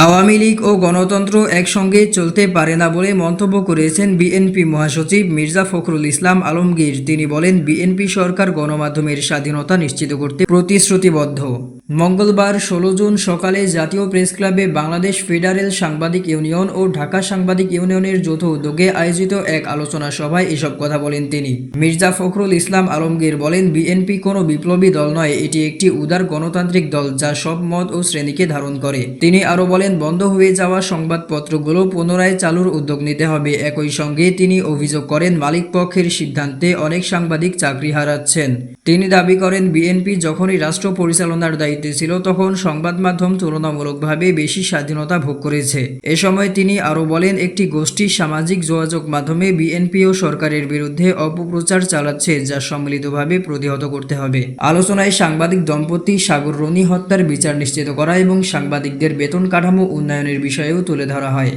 আওয়ামী লীগ ও গণতন্ত্র একসঙ্গে চলতে পারে না বলে মন্তব্য করেছেন বিএনপি মহাসচিব মির্জা ফখরুল ইসলাম আলমগীর। তিনি বলেন, বিএনপি সরকার গণমাধ্যমের স্বাধীনতা নিশ্চিত করতে প্রতিশ্রুতিবদ্ধ। মঙ্গলবার ১৬ জুন সকালে জাতীয় প্রেসক্লাবে বাংলাদেশ ফেডারেল সাংবাদিক ইউনিয়ন ও ঢাকা সাংবাদিক ইউনিয়নের যৌথ উদ্যোগে আয়োজিত এক আলোচনা সভায় এসব কথা বলেন তিনি। মির্জা ফখরুল ইসলাম আলমগীর বলেন, বিএনপি কোনো বিপ্লবী দল নয়, এটি একটি উদার গণতান্ত্রিক দল যা সব মত ও শ্রেণীকে ধারণ করে। তিনি আরও বলেন, বন্ধ হয়ে যাওয়া সংবাদপত্রগুলো পুনরায় চালুর উদ্যোগ নিতে হবে। একই সঙ্গে তিনি অভিযোগ করেন, মালিকপক্ষের সিদ্ধান্তে অনেক সাংবাদিক চাকরি হারাচ্ছেন। তিনি দাবি করেন, বিএনপি যখনই রাষ্ট্র পরিচালনার দায়িত্বে ছিল তখন সংবাদ মাধ্যম তুলনামূলকভাবে বেশি স্বাধীনতা ভোগ করেছে। এ সময় তিনি আরও বলেন, একটি গোষ্ঠী সামাজিক যোগাযোগ মাধ্যমে বিএনপি ও সরকারের বিরুদ্ধে অপপ্রচার চালাচ্ছে, যা সম্মিলিতভাবে প্রতিহত করতে হবে। আলোচনায় সাংবাদিক দম্পতি সাগর রনি হত্যার বিচার নিশ্চিত করা এবং সাংবাদিকদের বেতন কাঠামো উন্নয়নের বিষয়েও তুলে ধরা হয়।